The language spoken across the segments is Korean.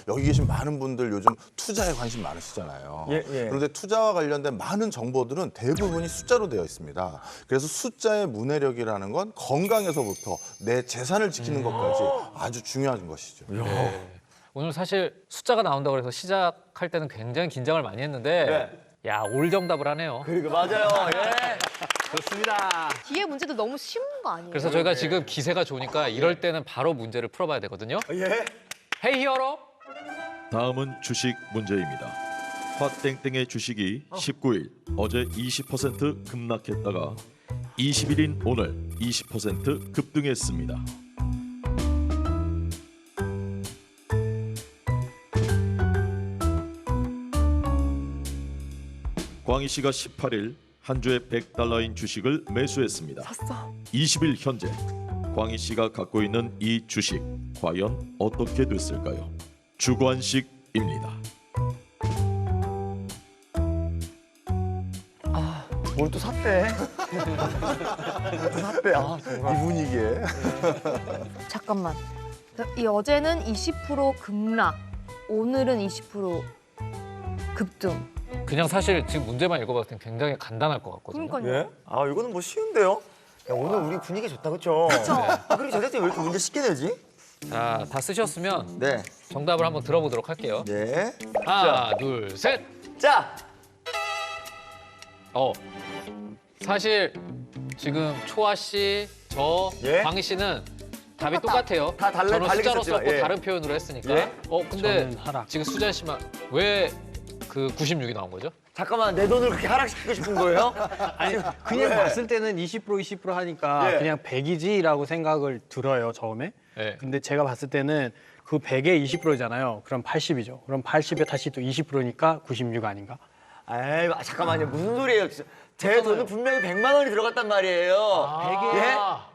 여기 계신 많은 분들 요즘 투자에 관심 많으시잖아요. 그런데 투자와 관련된 많은 정보들은 대부분이 숫자로 되어 있습니다. 그래서 숫자의 문해력이라는 건 건강에서부터 내 재산을 지키는 것까지 아주 중요한 것이죠. 오늘 사실 숫자가 나온다고 해서 시작할 때는 굉장히 긴장을 많이 했는데 야, 올 정답을 하네요. 그리고 맞아요. 예. 좋습니다. 뒤에 문제도 너무 쉬운 거 아니에요? 그래서 저희가 지금 기세가 좋으니까 이럴 때는 바로 문제를 풀어봐야 되거든요. 예. 헤이 히어로! 다음은 주식 문제입니다. 화땡땡의 주식이 19일 어제 20% 급락했다가 20일인 오늘 20% 급등했습니다. 광희 씨가 18일 한 주에 $100인 주식을 매수했습니다. 20일 현재 광희 씨가 갖고 있는 이 주식 과연 어떻게 됐을까요? 주관식입니다. 뭘 또 샀대? 또 샀대. 이 분위기에. 잠깐만. 이 어제는 20% 급락, 오늘은 20% 급등. 그냥 사실 지금 문제만 읽어봤을 땐 굉장히 간단할 것 같거든요. 그러니까요. 예? 아, 이거는 뭐 쉬운데요? 야, 오늘 우리 분위기 좋다, 그쵸? 그리고 제작진이 왜 이렇게 문제 쉽게 내지? 자, 다 쓰셨으면 네. 정답을 한번 들어보도록 할게요. 네. 하나, 둘, 셋! 자! 사실 지금 초아 씨, 저, 예? 광희 씨는 답이 똑같아요. 다 저는 다르게 숫자로 썼죠. 썼고 예. 다른 표현으로 했으니까. 예? 근데 지금 수잔 씨만 왜 그 96이 나온 거죠? 잠깐만, 내 돈을 그렇게 하락시키고 싶은 거예요? 아니 그냥 봤을 때는 20% 하니까 예. 그냥 100이지라고 생각을 들어요 처음에. 네. 근데 제가 봤을 때는 그 100에 20%잖아요. 그럼 80이죠. 그럼 80에 다시 또 20%니까 96 아닌가? 에이, 잠깐만요. 무슨 소리예요? 제 돈은 분명히 100만 원이 들어갔단 말이에요. 아.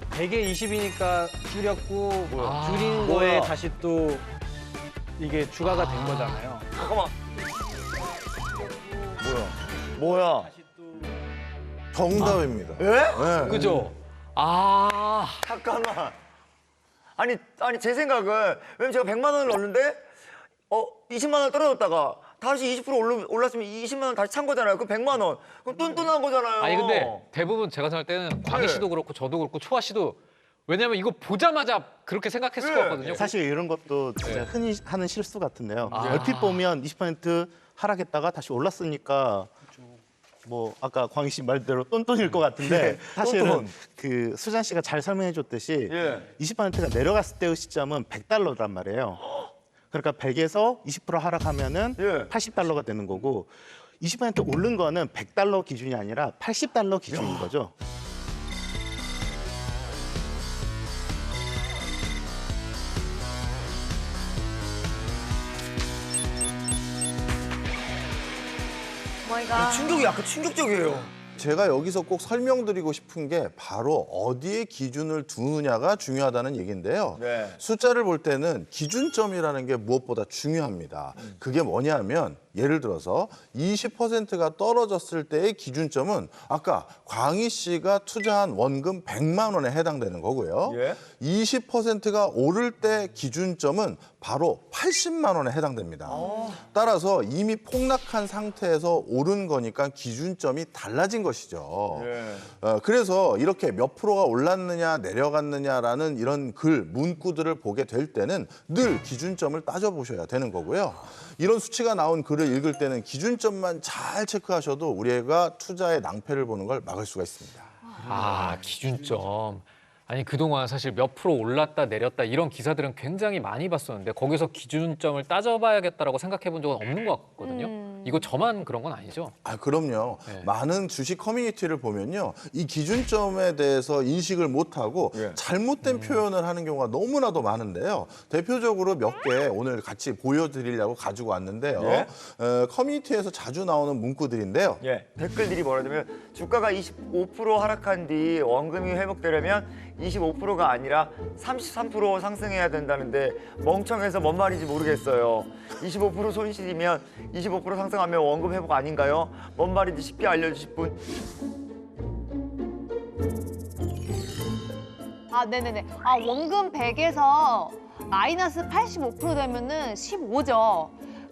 100에 20이니까 줄였고 줄인 거에 뭐야? 다시 또 이게 추가가 된 거잖아요. 잠깐만. 뭐야? 정답입니다. 예? 그죠? 아. 잠깐만. 아니 제 생각은 왜냐면 제가 100만 원을 넣었는데 20만 원 떨어졌다가 다시 20% 올랐으면 20만 원 다시 찬 거잖아요. 그럼 100만 원. 그럼 뚠뚠한 거잖아요. 아니 근데 대부분 제가 생각할 때는 광희 씨도 그렇고 저도 그렇고 초아 씨도 왜냐면 이거 보자마자 그렇게 생각했을 것 같거든요. 사실 이런 것도 진짜 흔히 하는 실수 같은데요. 아. 얼핏 보면 20% 하락했다가 다시 올랐으니까 뭐 아까 광희 씨 말대로 똔똔일 것 같은데 사실은 그 수잔 씨가 잘 설명해 줬듯이 20%가 내려갔을 때의 시점은 $100란 말이에요. 그러니까 100에서 20% 하락하면은 $80가 되는 거고 20% 오른 거는 $100 기준이 아니라 $80 기준인 거죠. 오마이갓. 충격이 약간 충격적이에요. 제가 여기서 꼭 설명드리고 싶은 게 바로 어디에 기준을 두느냐가 중요하다는 얘기인데요. 네. 숫자를 볼 때는 기준점이라는 게 무엇보다 중요합니다. 그게 뭐냐면 예를 들어서 20%가 떨어졌을 때의 기준점은 아까 광희 씨가 투자한 원금 100만 원에 해당되는 거고요. 예. 20%가 오를 때 기준점은 바로 80만 원에 해당됩니다. 따라서 이미 폭락한 상태에서 오른 거니까 기준점이 달라진 것이죠. 그래서 이렇게 몇 프로가 올랐느냐 내려갔느냐라는 이런 글, 문구들을 보게 될 때는 늘 기준점을 따져보셔야 되는 거고요. 이런 수치가 나온 글을 읽을 때는 기준점만 잘 체크하셔도 우리가 투자의 낭패를 보는 걸 막을 수가 있습니다. 아, 기준점. 아니 그동안 사실 몇 프로 올랐다 내렸다 이런 기사들은 굉장히 많이 봤었는데 거기서 기준점을 따져봐야겠다라고 생각해 본 적은 없는 것 같거든요. 이거 저만 그런 건 아니죠? 아, 그럼요. 네. 많은 주식 커뮤니티를 보면요. 이 기준점에 대해서 인식을 못하고 잘못된 표현을 하는 경우가 너무나도 많은데요. 대표적으로 몇 개 오늘 같이 보여드리려고 가지고 왔는데요. 커뮤니티에서 자주 나오는 문구들인데요. 댓글들이 뭐라냐면 주가가 25% 하락한 뒤 원금이 회복되려면 25%가 아니라 33% 상승해야 된다는데 멍청해서 뭔 말인지 모르겠어요. 25% 손실이면 25% 상승하면 원금 회복 아닌가요? 뭔 말인지 쉽게 알려주실 분? 아, 네네네. 아, 원금 100에서 마이너스 85% 되면은 15죠.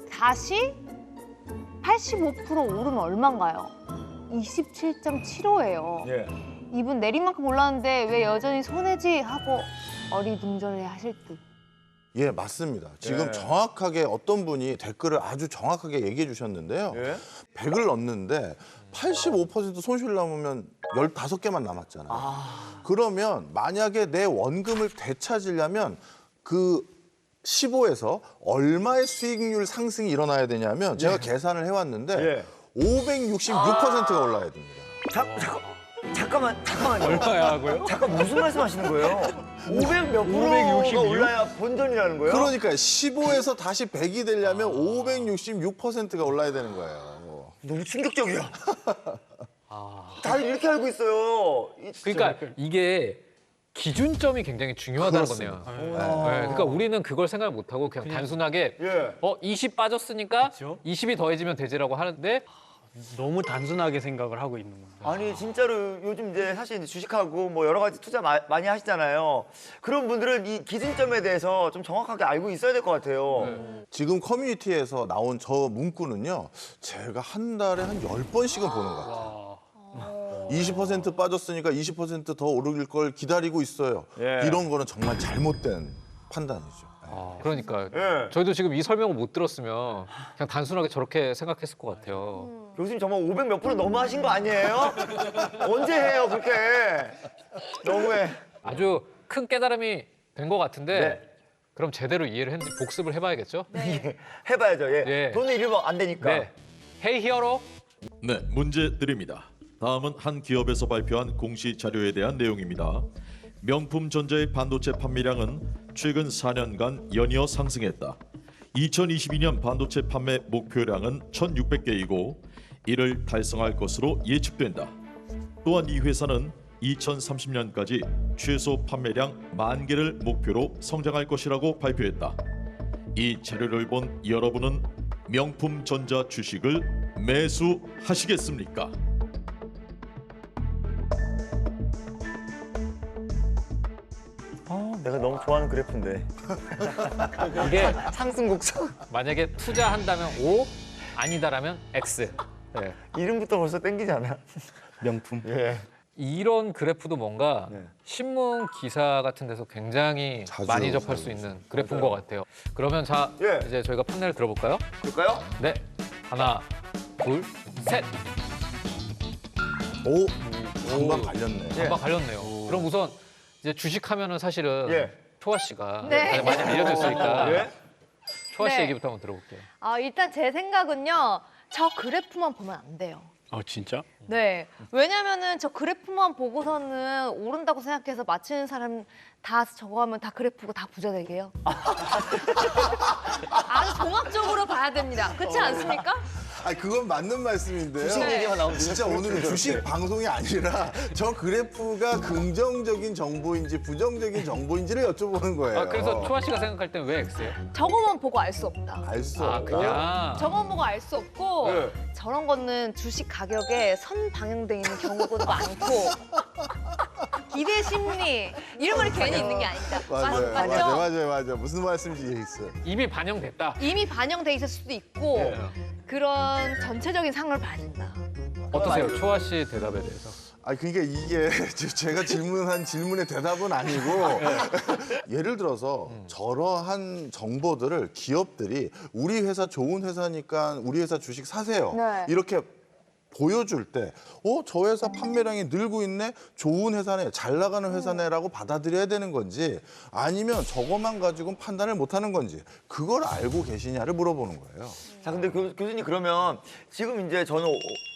다시 85% 오르면 얼마인가요? 27.75예요. 예. 이분 내린 만큼 올랐는데 왜 여전히 손해지 하고 어리둥절해 하실 듯. 예, 맞습니다. 지금 예. 정확하게 어떤 분이 댓글을 아주 정확하게 얘기해 주셨는데요. 예? 100을 넣었는데 85% 손실 남으면 15개만 남았잖아요. 그러면 만약에 내 원금을 되찾으려면 그 15에서 얼마의 수익률 상승이 일어나야 되냐면 제가 계산을 해왔는데 예. 566%가 올라야 됩니다. 잠깐만요. 얼마야 하고요? 잠깐 무슨 말씀하시는 거예요? 500 몇 프로가 566? 올라야 본전이라는 거예요? 그러니까 15에서 다시 100이 되려면 566%가 올라야 되는 거예요. 너무 충격적이야. 다들 이렇게 알고 있어요. 그러니까 이게 기준점이 굉장히 중요하다는 거네요. 네, 그러니까 우리는 그걸 생각을 못하고 그냥 단순하게 예. 20 빠졌으니까 그렇죠. 20이 더해지면 되지라고 하는데 너무 단순하게 생각을 하고 있는 겁니다. 아니 진짜로 요즘 이제 사실 이제 주식하고 뭐 여러 가지 투자 많이 하시잖아요. 그런 분들은 이 기준점에 대해서 좀 정확하게 알고 있어야 될 것 같아요. 지금 커뮤니티에서 나온 저 문구는요. 제가 한 달에 한 10번씩은 보는 것 같아요. 20% 빠졌으니까 20% 더 오르길 걸 기다리고 있어요. 예. 이런 거는 정말 잘못된 판단이죠. 그러니까 예. 저희도 지금 이 설명을 못 들었으면 그냥 단순하게 저렇게 생각했을 것 같아요. 교수님 정말 500 몇 프로 너무 하신 거 아니에요? 언제 해요 그렇게? 너무해. 아주 큰 깨달음이 된 것 같은데 네. 그럼 제대로 이해를 했는지 복습을 해봐야겠죠? 해봐야죠. 예. 예. 돈을 잃으면 안 되니까. 네. 헤이 히어로. 네, 문제 드립니다. 다음은 한 기업에서 발표한 공시 자료에 대한 내용입니다. 명품 전자의 반도체 판매량은 최근 4년간 연이어 상승했다. 2022년 반도체 판매 목표량은 1,600개이고 이를 달성할 것으로 예측된다. 또한 이 회사는 2030년까지 최소 판매량 10,000개를 목표로 성장할 것이라고 발표했다. 이 자료를 본 여러분은 명품 전자 주식을 매수하시겠습니까? 내가 너무 좋아하는 그래프인데. 이게 상승 곡선. 만약에 투자한다면 O, 아니다라면 X. 네. 이름부터 벌써 땡기지 않아? 명품. 예. 이런 그래프도 뭔가 네. 신문 기사 같은 데서 굉장히 자주 많이 접할 수 있는 그래프인 것 같아요. 그러면 자, 예. 이제 저희가 판넬을 들어볼까요? 그럴까요? 네. 하나, 둘, 셋. 오, 금방 갈렸네. 금방 갈렸네요. 그럼 우선 이제 주식하면은 사실은 예. 초아 씨가 네. 많이 알려졌으니까 예? 초아 씨 네. 얘기부터 한번 들어볼게요. 일단 제 생각은요. 저 그래프만 보면 안 돼요. 진짜? 네. 왜냐면은 저 그래프만 보고서는 오른다고 생각해서 맞히는 사람 다 저거 하면 다 그래프고 다 부자 되게요. 아주 종합적으로 봐야 됩니다. 그렇지 않습니까? 아, 그건 맞는 말씀인데요. 주식 얘기만 나오면 진짜 오늘은 주식 방송이 아니라 저 그래프가 긍정적인 정보인지 부정적인 정보인지를 여쭤보는 거예요. 그래서 초아 씨가 생각할 땐 왜 X예요? 저거만 보고 알 수 없다. 알 수 아, 없고. 그냥. 저거 보고 알 수 없고 네. 저런 거는 주식 가격에 선 방영돼 있는 경우도 많고 기대 심리 이런 말이 괜히 있는 게 아니다. 맞아요. 무슨 말씀인지 이해했어요. 이미 반영됐다. 이미 반영돼 있을 수도 있고 네. 그런 전체적인 상을 봐준다. 어떠세요? 초아 씨 대답에 대해서. 아, 그러니까 이게 제가 질문한 질문의 대답은 아니고 예를 들어서 저러한 정보들을 기업들이 우리 회사 좋은 회사니까 우리 회사 주식 사세요. 네. 이렇게 보여줄 때, 저 회사 판매량이 늘고 있네, 좋은 회사네, 잘 나가는 회사네라고 받아들여야 되는 건지 아니면 저것만 가지고는 판단을 못하는 건지 그걸 알고 계시냐를 물어보는 거예요. 자, 근데 교수님 그러면 지금 이제 저는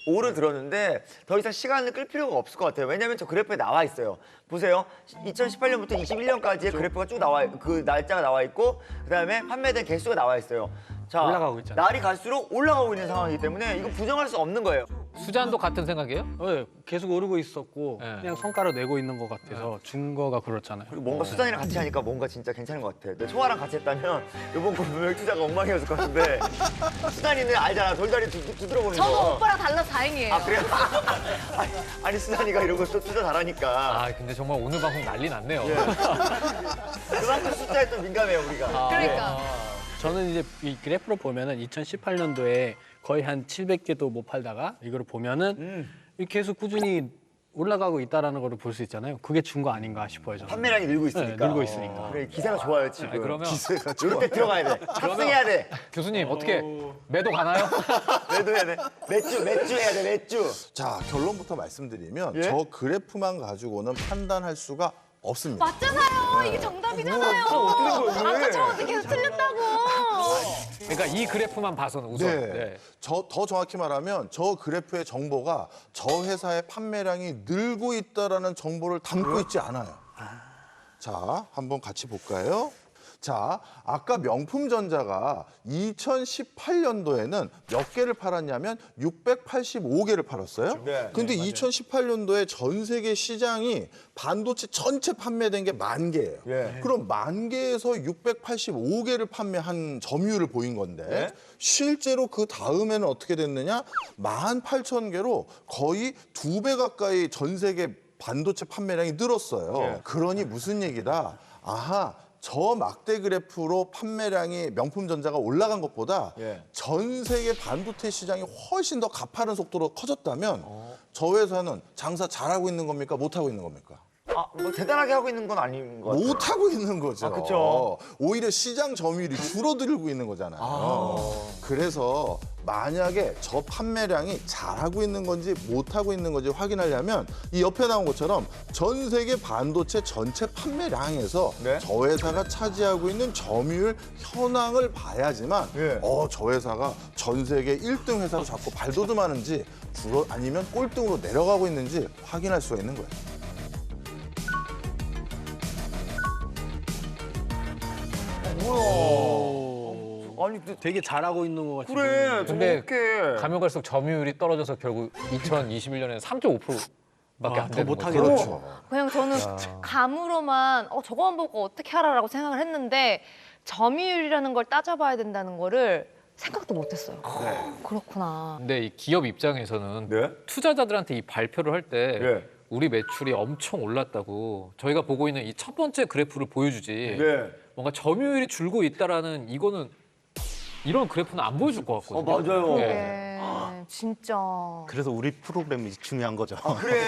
오를 들었는데 더 이상 시간을 끌 필요가 없을 것 같아요. 왜냐하면 저 그래프에 나와 있어요. 보세요. 2018년부터 21년까지의 그래프가 쭉 나와, 그 날짜가 나와 있고 그다음에 판매된 개수가 나와 있어요. 자, 올라가고 있잖아요. 날이 갈수록 올라가고 있는 상황이기 때문에 이거 부정할 수 없는 거예요. 수잔도 같은 생각이에요? 네, 계속 오르고 있었고 네. 그냥 성과를 내고 있는 것 같아서 증거가 그렇잖아요. 그리고 뭔가 수잔이랑 같이 하니까 뭔가 진짜 괜찮은 것 같아. 근데 초아랑 같이 했다면 이번 거 분명히 투자가 엉망이었을 것 같은데 수잔이는 알잖아. 돌다리 두드려보는 거. 저는 오빠랑 달라서 다행이에요. 그래요? 아니 수잔이가 이런 거 또 투자 잘하니까. 근데 정말 오늘 방송 난리 났네요. 그만큼 숫자에 또 민감해요 우리가. 그러니까. 저는 이제 이 그래프로 보면은 2018년도에 거의 한 700개도 못 팔다가 이거를 보면은 이렇게 계속 꾸준히 올라가고 있다라는 걸 볼 수 있잖아요. 그게 준 거 아닌가 싶어요. 저는. 판매량이 늘고 있으니까. 네, 늘고 있으니까. 그래 기세가 좋아요 지금. 아니, 그러면 이럴 때 들어가야 돼. 탑승해야 돼. 교수님 어떻게 매도 가나요? 매도해야 돼. 맥주 해야 돼 맥주. 자, 결론부터 말씀드리면 예? 저 그래프만 가지고는 판단할 수가 없습니다. 맞잖아요. 이게 정답이잖아요. 아까 저한테 계속 틀렸다고. 그러니까 이 그래프만 봐서는 우선. 네. 더 정확히 말하면 저 그래프의 정보가 저 회사의 판매량이 늘고 있다라는 정보를 담고 있지 않아요. 자, 한번 같이 볼까요? 자, 아까 명품전자가 2018년도에는 몇 개를 팔았냐면 685개를 팔았어요. 네, 근데 2018년도에 전 세계 시장이 반도체 전체 판매된 게 10,000개예요. 예. 그럼 10,000개에서 685개를 판매한 점유율을 보인 건데 네? 실제로 그 다음에는 어떻게 됐느냐? 18,000개로 거의 2배 가까이 전 세계 반도체 판매량이 늘었어요. 예. 그러니 무슨 얘기다? 아하, 저 막대 그래프로 판매량이 명품전자가 올라간 것보다 예. 전 세계 반도체 시장이 훨씬 더 가파른 속도로 커졌다면 저 회사는 장사 잘하고 있는 겁니까? 못하고 있는 겁니까? 뭐 대단하게 하고 있는 건 아닌 것 같아요. 못하고 있는 거죠. 아, 그쵸. 오히려 시장 점유율이 줄어들고 있는 거잖아요. 그래서 만약에 저 판매량이 잘하고 있는 건지 못하고 있는 건지 확인하려면 이 옆에 나온 것처럼 전 세계 반도체 전체 판매량에서 네? 저 회사가 차지하고 있는 점유율 현황을 봐야지만 예. 저 회사가 전 세계 1등 회사로 자꾸 발돋움하는지 아니면 꼴등으로 내려가고 있는지 확인할 수가 있는 거예요. 아니 되게 잘하고 있는 것 같아요. 그래 근데 어떡해. 가면 갈수록 점유율이 떨어져서 결국 2021년에는 3.5%밖에 안 더 되는 못하게 거죠. 그렇죠. 그냥 저는 감으로만 저거만 보고 어떻게 하라라고 생각을 했는데 점유율이라는 걸 따져봐야 된다는 거를 생각도 못했어요. 그렇구나. 근데 이 기업 입장에서는 네? 투자자들한테 이 발표를 할 때 예. 우리 매출이 엄청 올랐다고 저희가 보고 있는 이 첫 번째 그래프를 보여주지 네. 뭔가 점유율이 줄고 있다라는 이거는 이런 그래프는 안 보여줄 것 같거든요. 맞아요. 예. 네, 진짜. 그래서 우리 프로그램이 중요한 거죠. 그래.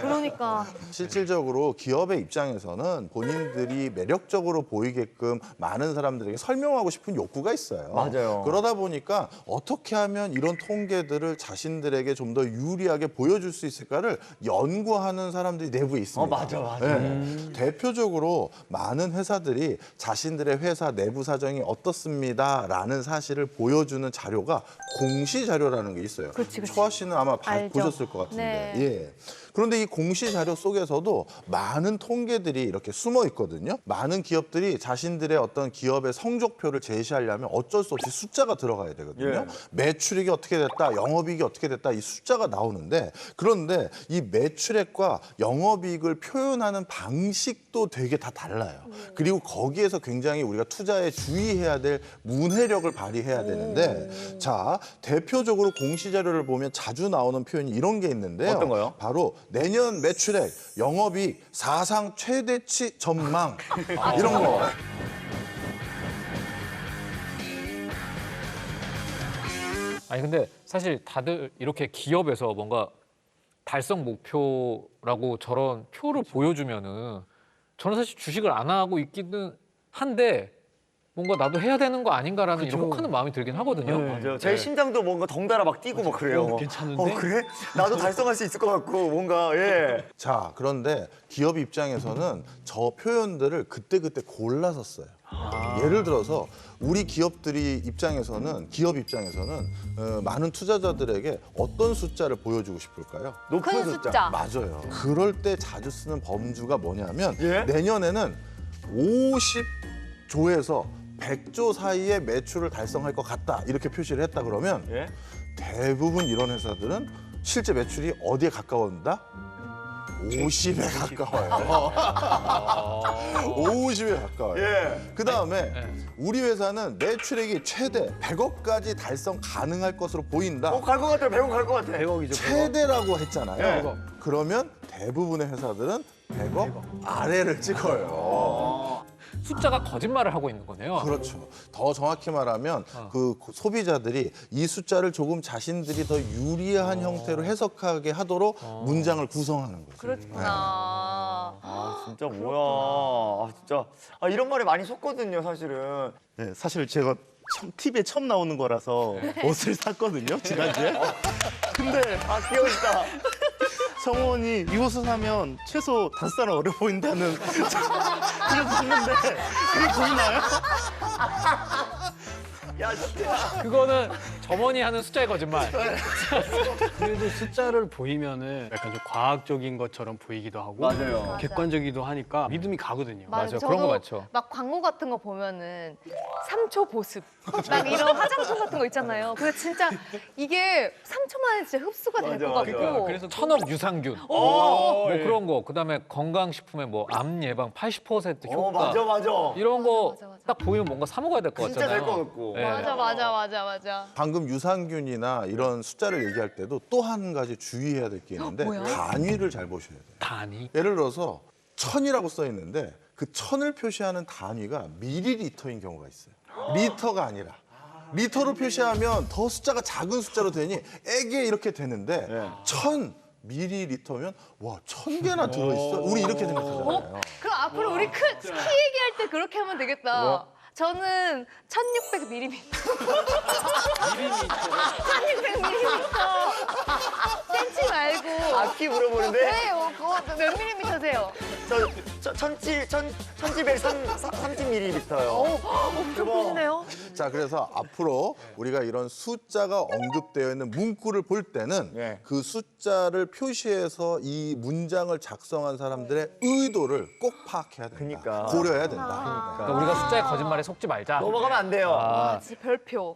그러니까. 실질적으로 기업의 입장에서는 본인들이 매력적으로 보이게끔 많은 사람들에게 설명하고 싶은 욕구가 있어요. 맞아요. 그러다 보니까 어떻게 하면 이런 통계들을 자신들에게 좀 더 유리하게 보여줄 수 있을까를 연구하는 사람들이 내부에 있습니다. 맞아. 네. 대표적으로 많은 회사들이 자신들의 회사 내부 사정이 어떻습니다라는 사실을 보여주는 자료가 공시 자료라는 게 있어요. 그치. 초아 씨는 아마 알죠. 보셨을 것 같은데. 네. 예. 그런데 이 공시 자료 속에서도 많은 통계들이 이렇게 숨어 있거든요. 많은 기업들이 자신들의 어떤 기업의 성적표를 제시하려면 어쩔 수 없이 숫자가 들어가야 되거든요. 예. 매출액이 어떻게 됐다, 영업이익이 어떻게 됐다 이 숫자가 나오는데 그런데 이 매출액과 영업이익을 표현하는 방식도 되게 다 달라요. 그리고 거기에서 굉장히 우리가 투자에 주의해야 될 문해력을 발휘해야 되는데 자, 대표적으로 공시 자료를 보면 자주 나오는 표현이 이런 게 있는데요. 어떤 거요? 바로 내년 매출액, 영업이익, 사상 최대치 전망 이런 거. 아니 근데 사실 다들 이렇게 기업에서 뭔가 달성 목표라고 저런 표를 보여주면은 저는 사실 주식을 안 하고 있기는 한데 뭔가 나도 해야 되는 거 아닌가라는 이런 혹하는 마음이 들긴 하거든요. 맞아요. 제 심장도 뭔가 덩달아 막 뛰고 막 그래요. 괜찮은데? 그래? 나도 달성할 수 있을 것 같고 뭔가 예. 자, 그런데 기업 입장에서는 저 표현들을 그때그때 골라서 써요. 예를 들어서 우리 기업 입장에서는 많은 투자자들에게 어떤 숫자를 보여주고 싶을까요? 높은 큰 숫자. 맞아요. 그럴 때 자주 쓰는 범주가 뭐냐면 예? 내년에는 50조에서 100조 사이의 매출을 달성할 것 같다 이렇게 표시를 했다 그러면 예? 대부분 이런 회사들은 실제 매출이 어디에 가까워진다? 50에 가까워요. 50에 가까워요. 예. 그 다음에 우리 회사는 매출액이 최대 100억까지 달성 가능할 것으로 보인다. 갈 것 같아요. 100억 갈 것 같아. 100억이죠. 최대라고 했잖아요. 네. 그러면 대부분의 회사들은 100억 아래를 찍어요. 숫자가 거짓말을 하고 있는 거네요. 그렇죠. 더 정확히 말하면 그 소비자들이 이 숫자를 조금 자신들이 더 유리한 형태로 해석하게 하도록 문장을 구성하는 거죠. 그렇구나. 아 진짜 뭐야. 아 진짜 이런 말에 많이 속거든요 사실은. 네, 사실 제가 TV에 처음 나오는 거라서 옷을 샀거든요, 지난주에. 근데 아 귀여우시다. 성우원이 이 옷을 사면 최소 5살 어려 보인다는 그래서 샀는데 그게 보이나요? 야 진짜. 그거는 점원이 하는 숫자의 거짓말. 그래도 숫자를 보이면은 약간 좀 과학적인 것처럼 보이기도 하고 맞아요. 객관적이기도 하니까 믿음이 가거든요. 맞아요. 저도 그런 거 많죠. 막 광고 같은 거 보면은 3초 보습 막 이런 화장품 같은 거 있잖아요. 근데 진짜 이게 3초 만에 진짜 흡수가 될 맞아, 것 맞아. 같고. 그래서 천억 유산균, 오, 뭐 예. 그런 거, 그다음에 건강식품에 뭐 암 예방 80% 효과, 맞아 맞아. 이런 거 맞아, 맞아. 딱 보이면 뭔가 사 먹어야 될 것 진짜 같잖아요. 될 것 같고. 네. 맞아. 방금 유산균이나 이런 숫자를 얘기할 때도 또 한 가지 주의해야 될 게 있는데 뭐야? 단위를 잘 보셔야 돼요. 단위. 예를 들어서 천이라고 써 있는데 그 천을 표시하는 단위가 미리리터인 경우가 있어요. 리터가 아니라. 리터로 표시하면 더 숫자가 작은 숫자로 되니 애게 이렇게 되는데 천 미리리터면 와 1000개나 들어있어? 우리 이렇게 생각하잖아요. 그럼 앞으로 우리 키 얘기할 때 그렇게 하면 되겠다. 저는 1600mm. 1600mm. 센치 말고. 아키 물어보는데 네, 그거 몇 밀리미터세요? 저 1700ml요. 엄청 보시네요. 자, 그래서 앞으로 우리가 이런 숫자가 언급되어 있는 문구를 볼 때는 네. 그 숫자를 표시해서 이 문장을 작성한 사람들의 의도를 꼭 파악해야 된다. 그러니까. 고려해야 된다. 그러니까 우리가 숫자의 거짓말에 속지 말자. 넘어가면 안 돼요. 아, 진짜 별표.